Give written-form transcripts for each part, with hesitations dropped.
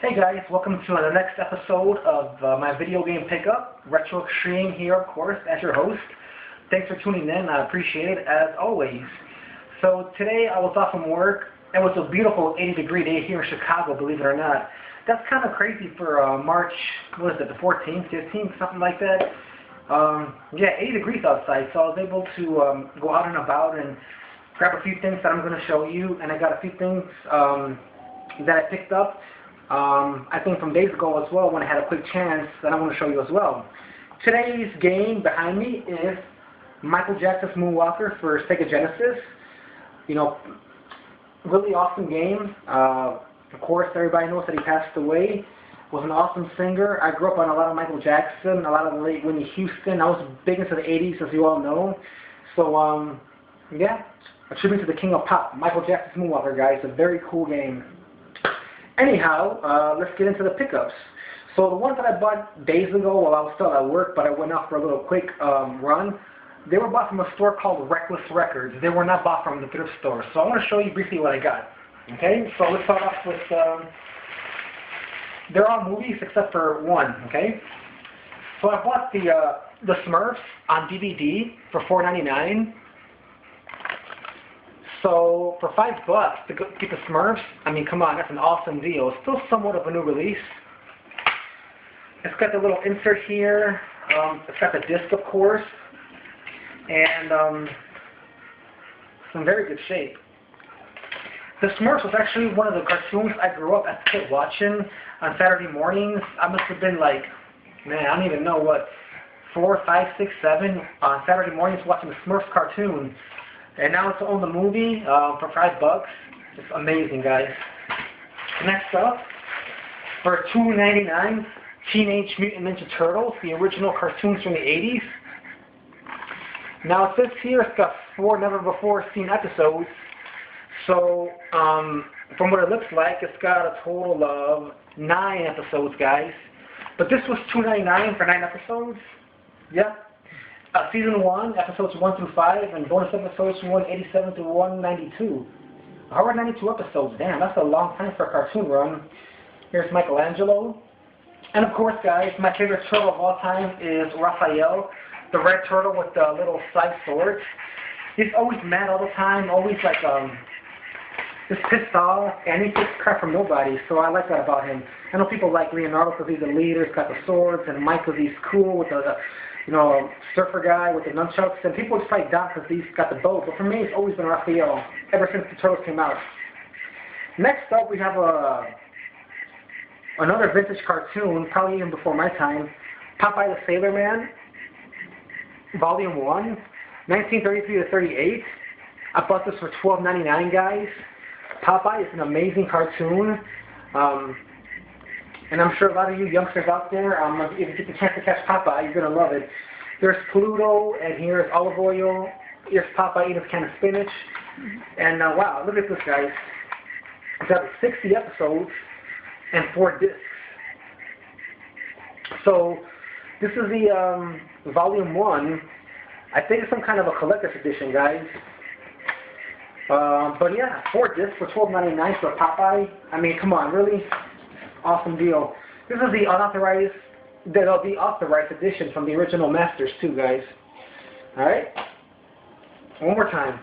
Hey guys, welcome to the next episode of my video game pickup. Retro Extreme here, of course, as your host. Thanks for tuning in. I appreciate it, as always. So today I was off from work. It was a beautiful 80-degree day here in Chicago, believe it or not. That's kind of crazy for March, what is it, the 14th, 15th, something like that. Yeah, 80 degrees outside, so I was able to go out and about and grab a few things that I'm going to show you. And I got a few things that I picked up. I think from days ago as well when I had a quick chance that I want to show you as well. Today's game behind me is Michael Jackson's Moonwalker for Sega Genesis. You know, really awesome game. Of course, everybody knows that he passed away. Was an awesome singer. I grew up on a lot of Michael Jackson, a lot of the late Whitney Houston. I was big into the 80s, as you all know. So, yeah, a tribute to the king of pop, Michael Jackson's Moonwalker, guys. A very cool game. Anyhow, let's get into the pickups. So the ones that I bought days ago while I was still at work, but I went out for a little quick run, they were bought from a store called Reckless Records. They were not bought from the thrift store. So I want to show you briefly what I got. Okay, so let's start off with, they're all movies except for one, okay? So I bought the Smurfs on DVD for $4.99. So for $5 to get the Smurfs, I mean, come on, that's an awesome deal. It's still somewhat of a new release. It's got the little insert here. It's got the disc, of course, and it's in very good shape. The Smurfs was actually one of the cartoons I grew up as a kid watching on Saturday mornings. I must have been like, man, I don't even know what, 4, 5, 6, 7 on Saturday mornings watching the Smurfs cartoon. And now it's on the movie for $5. It's amazing, guys. Next up, for $2.99, Teenage Mutant Ninja Turtles, the original cartoons from the 80s. Now it says here it's got 4 never-before-seen episodes. So, from what it looks like, it's got a total of 9 episodes, guys. But this was $2.99 for 9 episodes. Yep. Season 1, episodes 1 through 5, and bonus episodes from 187 to 192. 192 episodes, damn, that's a long time for a cartoon run. Here's Michelangelo. And of course, guys, my favorite turtle of all time is Raphael, the red turtle with the little side swords. He's always mad all the time, always like, just pissed off, and he takes crap from nobody, so I like that about him. I know people like Leonardo because he's the leader, he's got the swords, and Mike because he's cool with the you know, surfer guy with the nunchucks, and people just like Don because he's got the bow, but for me it's always been Raphael, ever since the Turtles came out. Next up we have another vintage cartoon, probably even before my time, Popeye the Sailor Man, Volume 1, 1933 to 38. I bought this for $12.99, guys. Popeye is an amazing cartoon. And I'm sure a lot of you youngsters out there, if you get the chance to catch Popeye, you're going to love it. There's Pluto, and here's olive oil. Here's Popeye eating a can of spinach. And wow, look at this, guys. It's got 60 episodes and 4 discs. So this is the Volume 1. I think it's some kind of a collector's edition, guys. But yeah, 4 discs for $12.99 for Popeye. I mean, come on, really? Awesome deal. This is the unauthorized, the authorized edition from the original Masters too, guys. Alright? One more time.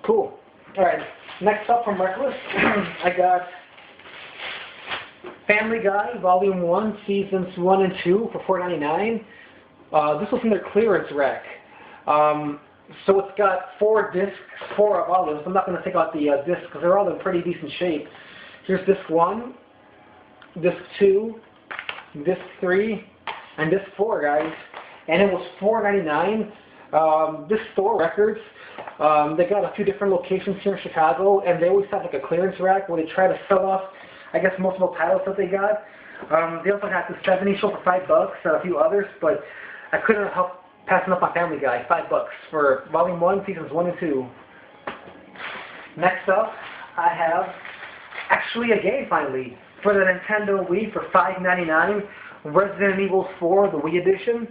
Cool. Alright, next up from Reckless, I got Family Guy, Volume 1, Seasons 1 and 2 for $4.99. This was in their clearance rack. So it's got 4 discs, 4 volumes. I'm not going to take out the discs because they're all in pretty decent shape. Here's disc 1, disc 2, disc 3, and disc 4, guys. And it was $4.99. This store, Records, they got a few different locations here in Chicago, and they always have like a clearance rack where they try to sell off, I guess, multiple titles that they got. They also had the 70 show for $5 and a few others, but I couldn't help passing up my Family Guy, $5 for Volume 1, Seasons 1 and 2. Next up, I have actually a game finally for the Nintendo Wii for $5.99, Resident Evil 4, the Wii edition.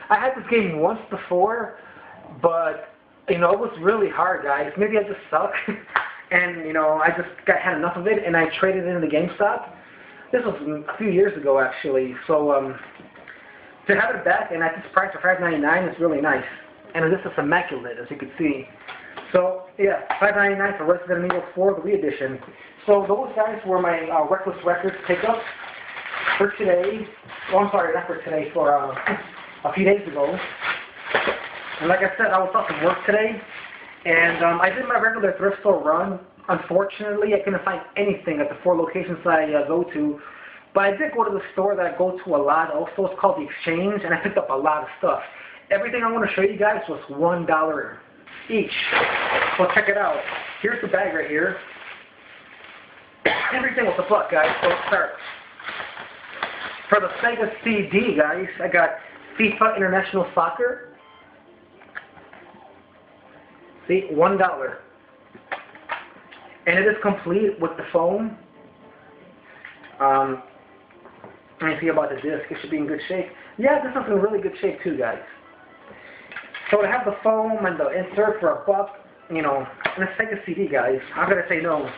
I had this game once before, but you know, it was really hard, guys. Maybe I just suck. and you know, I just had enough of it, and I traded it into GameStop. This was a few years ago, actually. So to have it back and at this price of $5.99 is really nice. And this is immaculate, as you can see. So yeah, $5.99 for Resident Evil 4, the Wii Edition. So those guys were my Reckless Records pickups for today. Oh, I'm sorry, not for today, for a few days ago. And like I said, I was off from work today, and I did my regular thrift store run. Unfortunately, I couldn't find anything at the 4 locations I go to. But I did go to the store that I go to a lot also. It's called The Exchange, and I picked up a lot of stuff. Everything I want to show you guys was $1 each. So check it out. Here's the bag right here. Everything was $1, guys, so let's start. For the Sega CD, guys, I got FIFA International Soccer. See, $1. And it is complete with the foam. Let me see about the disc. It should be in good shape. Yeah, this is in really good shape too, guys. So to have the foam and the insert for $1, you know, and a Sega CD, guys. How could I say no?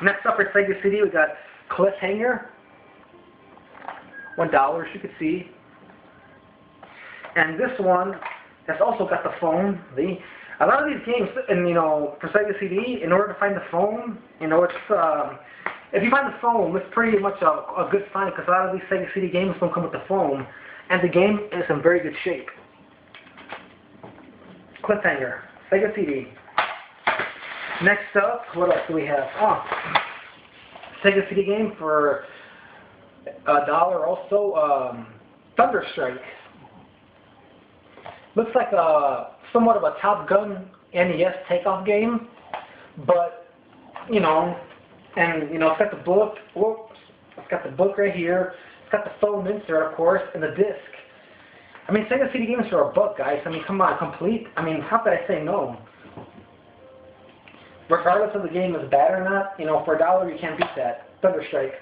Next up for Sega CD, we got Cliffhanger. $1, as you can see. And this one has also got the foam. A lot of these games, and you know, for Sega CD, in order to find the foam, you know, it's if you find the foam, it's pretty much a good find because a lot of these Sega CD games don't come with the foam, and the game is in very good shape. Cliffhanger, Sega CD. Next up, what else do we have? Oh, Sega CD game for $1 also. Thunder Strike. Looks like somewhat of a Top Gun NES takeoff game, but you know, and you know, it's got the book. Whoops, it's got the book right here. It's got the foam insert, of course, and the disc. I mean, Sega CD games are $1, guys. I mean, come on, complete. I mean, how could I say no? Regardless of the game is bad or not, you know, for $1 you can't beat that. Thunder Strike.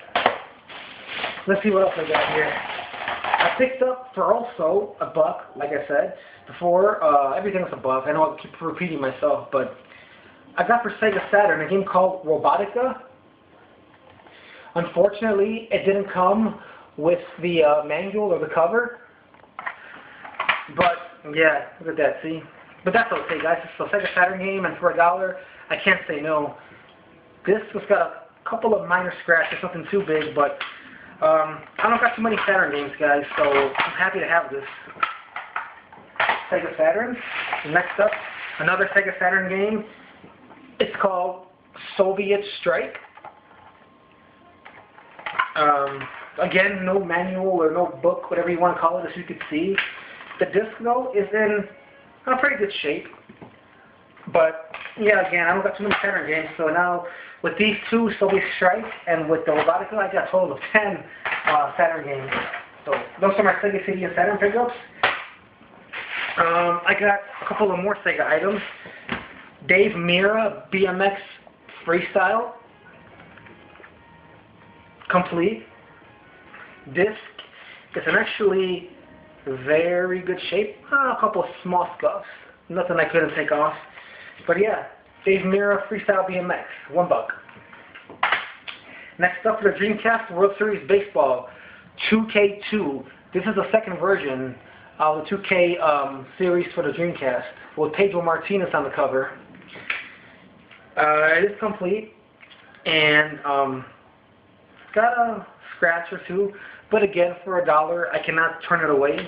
Let's see what else I got here. I picked up for also $1, like I said before. Everything was $1. I know I keep repeating myself, but I got for Sega Saturn a game called Robotica. Unfortunately, it didn't come with the manual or the cover. But yeah, look at that. See, but that's okay, guys. It's a Sega Saturn game, and for $1, I can't say no. This has got a couple of minor scratches, nothing too big, but I don't got too many Saturn games, guys, so I'm happy to have this. Sega Saturn. Next up, another Sega Saturn game. It's called Soviet Strike. Again, no manual or no book, whatever you want to call it, as you can see. The disc, though, is in a pretty good shape. But, yeah, again, I don't got too many Saturn games, so now with these 2, Soviet Strike, and with the Robotica, I got a total of 10 Saturn games. So those are my Sega CD and Saturn pickups. I got a couple of more Sega items. Dave Mirra BMX Freestyle. Complete. Disc is in actually very good shape. A couple of small scuffs. Nothing I couldn't take off. But yeah, Dave Mirra Freestyle BMX. $1. Next up for the Dreamcast World Series Baseball 2K2. This is the second version of the 2K series for the Dreamcast with Pedro Martinez on the cover. It is complete and got a scratch or two, but again, for $1, I cannot turn it away.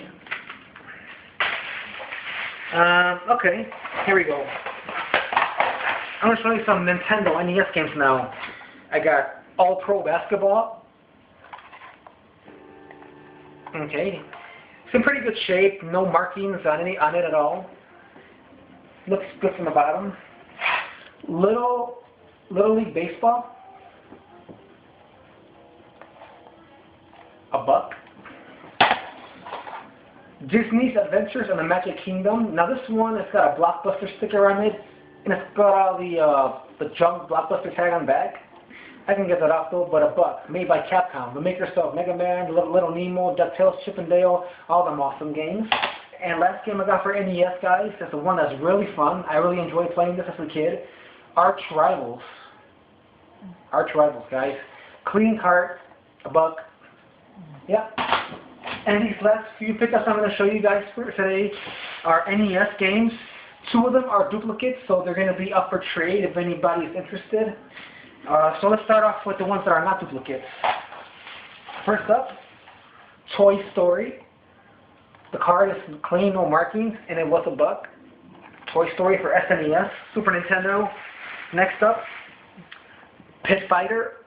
Okay, here we go. I'm going to show you some Nintendo NES games now. I got All Pro Basketball. Okay. It's in pretty good shape. No markings on it at all. Looks good from the bottom. Little League Baseball. $1. Disney's Adventures in the Magic Kingdom. Now this one has got a Blockbuster sticker on it, and it's got all the junk Blockbuster tag on the back. I can get that off though, but $1. Made by Capcom, the makers of Mega Man, Little Nemo, DuckTales, Chip and Dale, all them awesome games. And last game I got for NES, guys, is the one that's really fun. I really enjoyed playing this as a kid. Arch Rivals. Arch Rivals, guys. Clean cart, $1. Yep. And these last few pickups I'm going to show you guys for today are NES games. 2 of them are duplicates, so they're going to be up for trade if anybody is interested. So let's start off with the ones that are not duplicates. First up, Toy Story. The card is clean, no markings, and it was $1. Toy Story for SNES, Super Nintendo. Next up, Pit Fighter,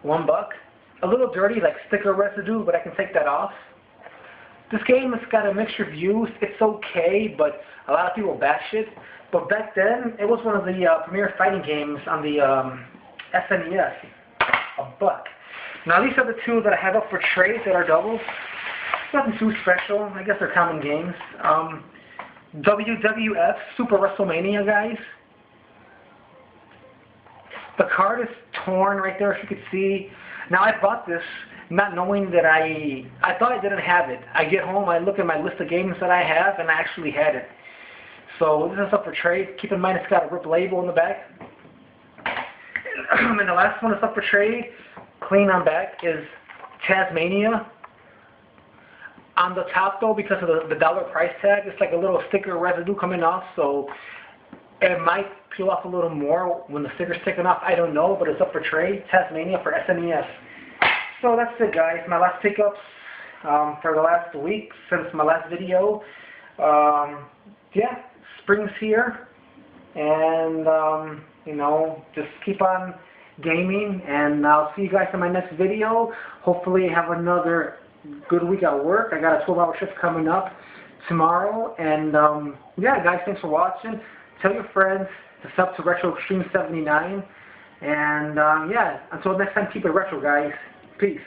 $1. A little dirty, like sticker residue, but I can take that off. This game has got a mixed reviews. It's okay, but a lot of people bash it. But back then, it was one of the premier fighting games on the SNES. $1. Now these are the 2 that I have up for trade that are doubles. Nothing too special. I guess they're common games. WWF Super WrestleMania, guys. The card is torn right there, if you could see. Now I bought this not knowing that I thought I didn't have it. I get home, I look at my list of games that I have, and I actually had it. So this is up for trade. Keep in mind it's got a RIP label in the back. And the last one that's up for trade, clean on back, is Tasmania. On the top though, because of the dollar price tag, it's like a little sticker residue coming off, so it might peel off a little more when the sticker's taken off. I don't know, but it's up for trade. Tasmania for SNES. So that's it, guys. My last pickups for the last week since my last video. Yeah, spring's here, and you know, just keep on gaming, and I'll see you guys in my next video. Hopefully have another good week at work. I got a 12-hour shift coming up tomorrow, and yeah, guys, thanks for watching. Tell your friends to sub to Retro Extreme 79, and yeah, until next time, keep it retro, guys. Peace.